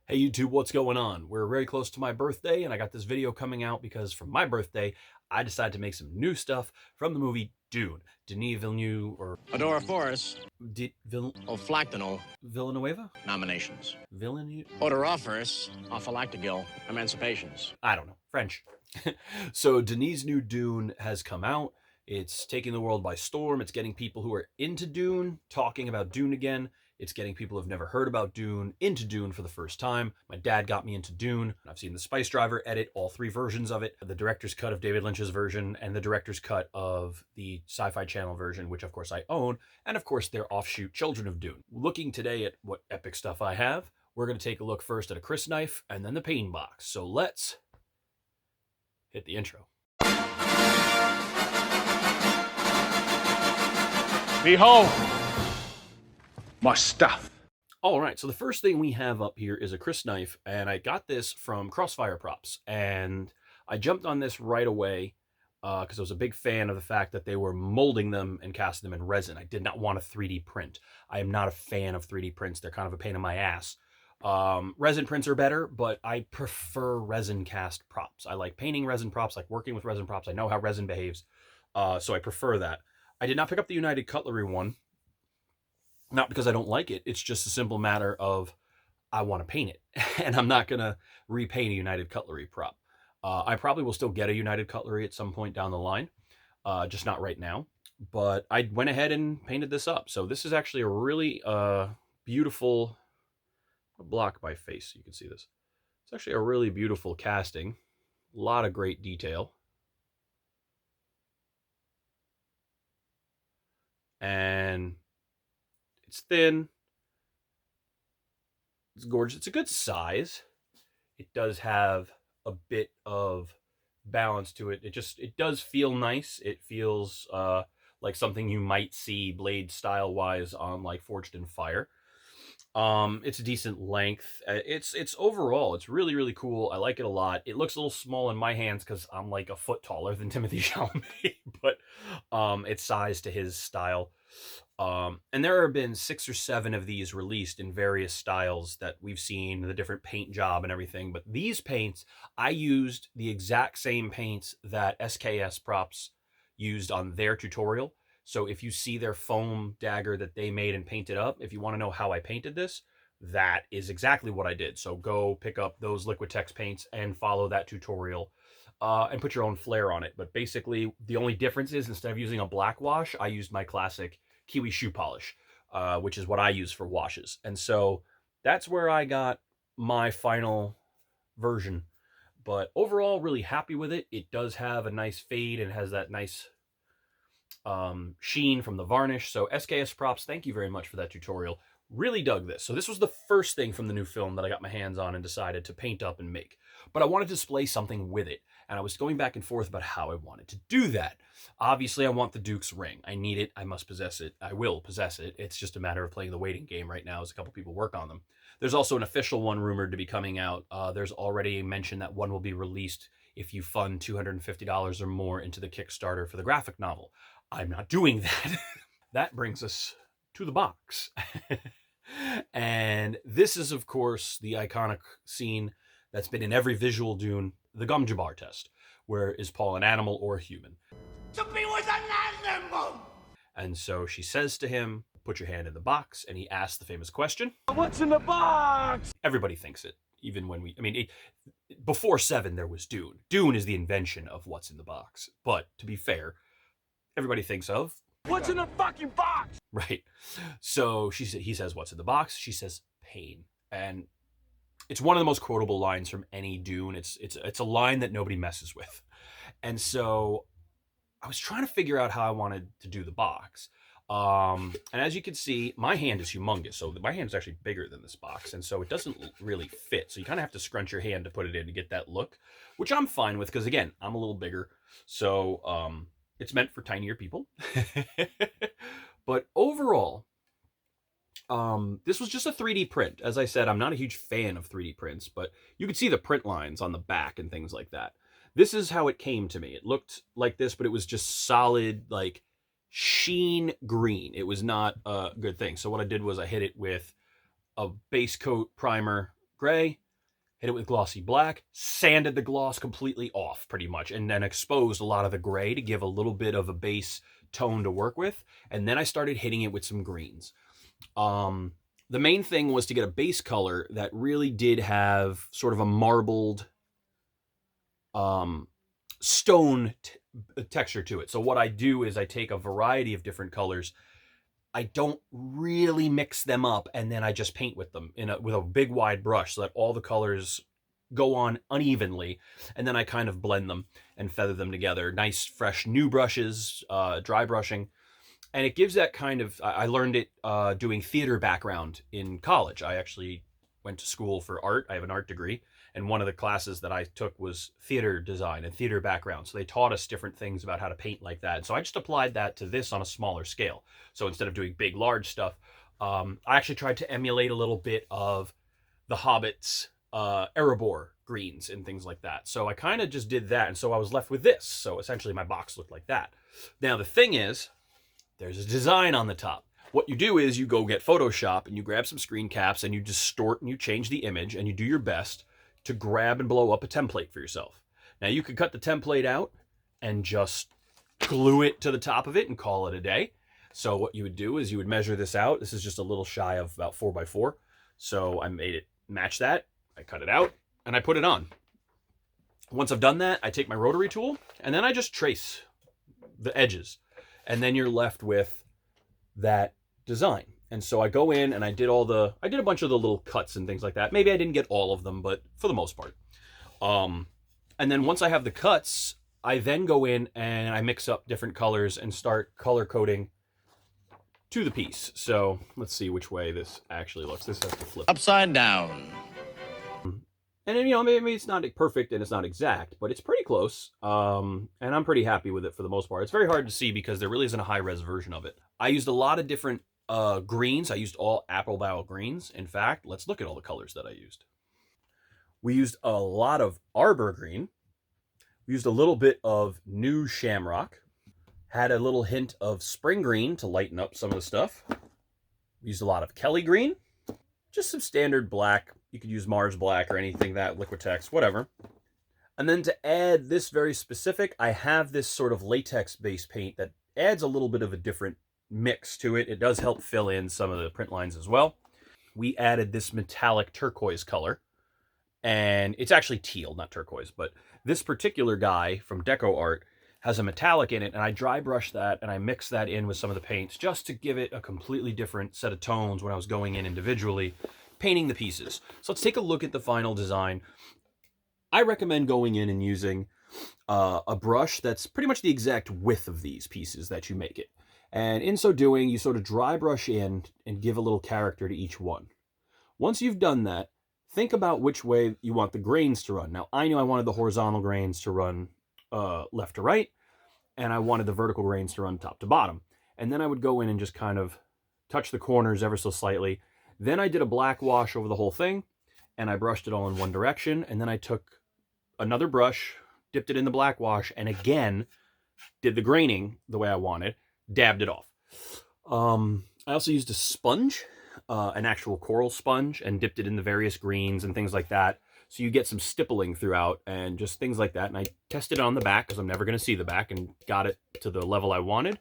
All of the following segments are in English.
Hey YouTube, what's going on? We're very close to my birthday, and I got this video coming out because for my birthday, I decided to make some new stuff from the movie Dune. Denis Villeneuve, or Adora Forest, Villeneuve? Villanueva? nominations. Villeneuve? Odoriferous, Ophalactigil, emancipations. I don't know. French. So Denis' new Dune has come out. It's taking the world by storm. It's getting people who are into Dune talking about Dune again. It's getting people who've never heard about Dune into Dune for the first time. My dad got me into Dune. I've seen the Spice Driver edit, all three versions of it, the director's cut of David Lynch's version, and the director's cut of the Sci-Fi Channel version, which of course I own, and of course their offshoot Children of Dune. Looking today at what epic stuff I have, we're going to take a look first at a Crysknife and then the pain box. So let's hit the intro. Behold, my stuff. All right, so the first thing we have up here is a Crysknife, and I got this from Crossfire props, and I jumped on this right away because I was a big fan of the fact that they were molding them and casting them in resin. I did not want a 3D print. I am not a fan of 3D prints. They're kind of a pain in my ass. Resin prints are better, but I prefer resin cast props. I like painting resin props, like working with resin props. I know how resin behaves, so I prefer that. I did not pick up the United Cutlery one, not because I don't like it. It's just a simple matter of I want to paint it, and I'm not going to repaint a United Cutlery prop. I probably will still get a United Cutlery at some point down the line, just not right now. But I went ahead and painted this up. So this is actually a really beautiful... I'll block my face so you can see this. It's actually a really beautiful casting. A lot of great detail. And it's thin. It's gorgeous. It's a good size. It does have a bit of balance to it. It does feel nice. It feels like something you might see blade style wise on like Forged in Fire. It's a decent length. It's overall, it's really, really cool. I like it a lot. It looks a little small in my hands because I'm like a foot taller than Timothy Chalamet, but it's sized to his style. And there have been 6 or 7 of these released in various styles that we've seen, the different paint job and everything. But these paints, I used the exact same paints that SKS Props used on their tutorial. So if you see their foam dagger that they made and painted up, if you want to know how I painted this, that is exactly what I did. So go pick up those Liquitex paints and follow that tutorial and put your own flair on it. But basically, the only difference is instead of using a black wash, I used my classic Kiwi shoe polish, which is what I use for washes. And so that's where I got my final version. But overall, really happy with it. It does have a nice fade and has that nice sheen from the varnish. So SKS Props, thank you very much for that tutorial. Really dug this. So this was the first thing from the new film that I got my hands on and decided to paint up and make. But I wanted to display something with it, and I was going back and forth about how I wanted to do that. Obviously, I want the Duke's ring. I need it. I must possess it. I will possess it. It's just a matter of playing the waiting game right now as a couple people work on them. There's also an official one rumored to be coming out. There's already mention that one will be released if you fund $250 or more into the Kickstarter for the graphic novel. I'm not doing that. That brings us to the box. And this is, of course, the iconic scene that's been in every visual Dune, the gum jabbar test, where is Paul an animal or a human? To be with an animal! And so she says to him, put your hand in the box, and he asks the famous question. What's in the box? Everybody thinks it, even when before 7 there was Dune. Dune is the invention of what's in the box. But to be fair, everybody thinks of What's in the fucking box? right. So he says, what's in the box? She says, pain. And it's one of the most quotable lines from any Dune. It's a line that nobody messes with. And so I was trying to figure out how I wanted to do the box. And as you can see, my hand is humongous. So my hand is actually bigger than this box. And so it doesn't really fit. So you kind of have to scrunch your hand to put it in to get that look, which I'm fine with because, again, I'm a little bigger. So it's meant for tinier people. But overall, this was just a 3D print. As I said, I'm not a huge fan of 3D prints, but you could see the print lines on the back and things like that. This is how it came to me. It looked like this, but it was just solid, like sheen green. It was not a good thing. So what I did was I hit it with a base coat primer, gray, hit it with glossy black, sanded the gloss completely off pretty much, and then exposed a lot of the gray to give a little bit of a base tone to work with. And then I started hitting it with some greens. The main thing was to get a base color that really did have sort of a marbled stone texture to it. So what I do is I take a variety of different colors. I don't really mix them up, and then I just paint with them with a big wide brush so that all the colors go on unevenly, and then I kind of blend them and feather them together. Nice, fresh, new brushes, dry brushing. And it gives that kind of, I learned it doing theater background in college. I actually went to school for art. I have an art degree. And one of the classes that I took was theater design and theater background. So they taught us different things about how to paint like that. And so I just applied that to this on a smaller scale. So instead of doing big, large stuff, I actually tried to emulate a little bit of the Hobbit's Erebor greens and things like that. So I kind of just did that. And so I was left with this. So essentially my box looked like that. Now the thing is, there's a design on the top. What you do is you go get Photoshop and you grab some screen caps and you distort and you change the image and you do your best to grab and blow up a template for yourself. Now you could cut the template out and just glue it to the top of it and call it a day. So what you would do is you would measure this out. This is just a little shy of about 4x4. So I made it match that. I cut it out and I put it on. Once I've done that, I take my rotary tool and then I just trace the edges. And then you're left with that design. And so I go in and I did a bunch of the little cuts and things like that. Maybe I didn't get all of them, but for the most part. And then once I have the cuts, I then go in and I mix up different colors and start color coding to the piece. So let's see which way this actually looks. This has to flip. Upside down. And then, maybe it's not perfect and it's not exact, but it's pretty close. And I'm pretty happy with it for the most part. It's very hard to see because there really isn't a high-res version of it. I used a lot of different greens. I used all apple bow greens. In fact, let's look at all the colors that I used. We used a lot of arbor green. We used a little bit of new shamrock. Had a little hint of spring green to lighten up some of the stuff. We used a lot of Kelly green. Just some standard black. You could use Mars black or anything that, Liquitex, whatever. And then to add this very specific, I have this sort of latex base paint that adds a little bit of a different mix to it. It does help fill in some of the print lines as well. We added this metallic turquoise color, and it's actually teal, not turquoise, but this particular guy from Deco Art has a metallic in it, and I dry brush that and I mix that in with some of the paints just to give it a completely different set of tones when I was going in individually, painting the pieces. So let's take a look at the final design. I recommend going in and using a brush that's pretty much the exact width of these pieces that you make it. And in so doing, you sort of dry brush in and give a little character to each one. Once you've done that, think about which way you want the grains to run. Now, I knew I wanted the horizontal grains to run left to right, and I wanted the vertical grains to run top to bottom. And then I would go in and just kind of touch the corners ever so slightly. Then I did a black wash over the whole thing, and I brushed it all in one direction. And then I took another brush, dipped it in the black wash, and again, did the graining the way I wanted, dabbed it off. I also used a sponge, an actual coral sponge, and dipped it in the various greens and things like that. So you get some stippling throughout and just things like that. And I tested it on the back because I'm never going to see the back, and got it to the level I wanted.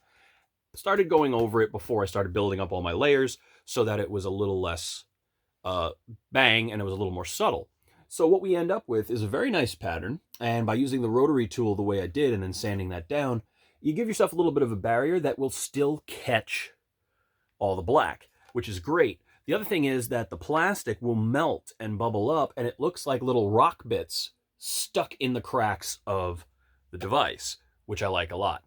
Started going over it before I started building up all my layers so that it was a little less bang and it was a little more subtle. So what we end up with is a very nice pattern. And by using the rotary tool the way I did and then sanding that down, you give yourself a little bit of a barrier that will still catch all the black, which is great. The other thing is that the plastic will melt and bubble up, and it looks like little rock bits stuck in the cracks of the device, which I like a lot.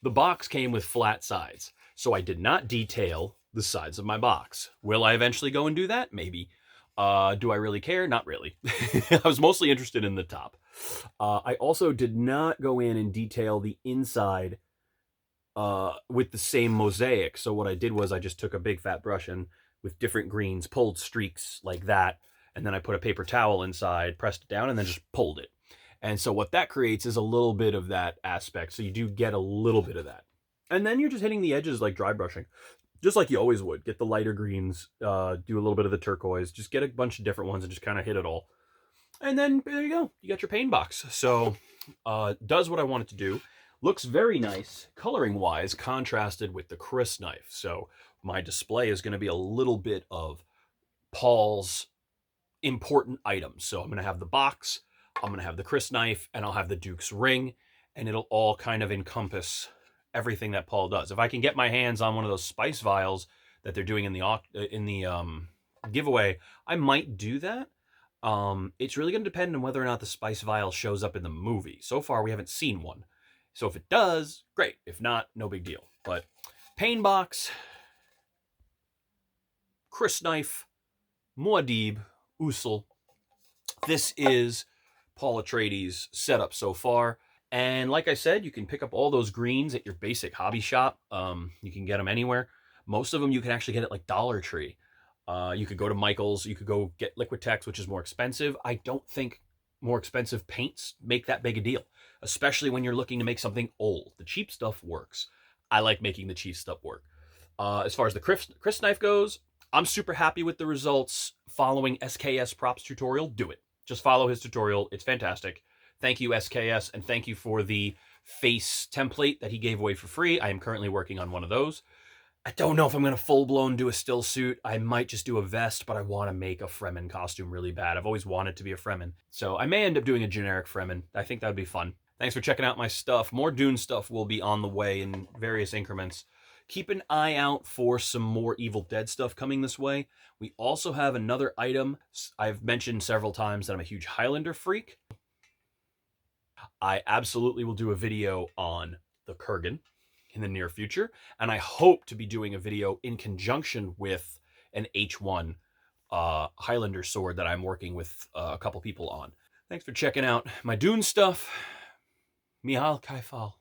The box came with flat sides, so I did not detail the sides of my box. Will I eventually go and do that? Maybe. Do I really care? Not really. I was mostly interested in the top. I also did not go in and detail the inside with the same mosaic. So what I did was I just took a big fat brush and with different greens pulled streaks like that. And then I put a paper towel inside, pressed it down, and then just pulled it. And so what that creates is a little bit of that aspect. So you do get a little bit of that. And then you're just hitting the edges like dry brushing. just like you always would. Get the lighter greens, do a little bit of the turquoise, just get a bunch of different ones and just kind of hit it all. And then there you go. You got your paint box. So does what I want it to do. Looks very nice, coloring-wise, contrasted with the Crysknife. So my display is going to be a little bit of Paul's important items. So I'm going to have the box, I'm going to have the Crysknife, and I'll have the Duke's ring, and it'll all kind of encompass everything that Paul does. If I can get my hands on one of those spice vials that they're doing in the giveaway, I might do that. It's really going to depend on whether or not the spice vial shows up in the movie. So far, we haven't seen one. So if it does, great. If not, no big deal. But pain box, Crysknife, Muad'Dib, Usul. This is Paul Atreides' setup so far. And like I said, you can pick up all those greens at your basic hobby shop. You can get them anywhere. Most of them you can actually get at like Dollar Tree. You could go to Michael's. You could go get Liquitex, which is more expensive. I don't think more expensive paints make that big a deal, especially when you're looking to make something old. The cheap stuff works. I like making the cheap stuff work. As far as the Crysknife goes, I'm super happy with the results following SKS Props tutorial. Do it. Just follow his tutorial. It's fantastic. Thank you, SKS, and thank you for the face template that he gave away for free. I am currently working on one of those. I don't know if I'm going to full-blown do a still suit. I might just do a vest, but I want to make a Fremen costume really bad. I've always wanted to be a Fremen. So I may end up doing a generic Fremen. I think that would be fun. Thanks for checking out my stuff. More Dune stuff will be on the way in various increments. Keep an eye out for some more Evil Dead stuff coming this way. We also have another item. I've mentioned several times that I'm a huge Highlander freak. I absolutely will do a video on the Kurgan in the near future, and I hope to be doing a video in conjunction with an H1 Highlander sword that I'm working with a couple people on. Thanks for checking out my Dune stuff. Mihal Kaifal.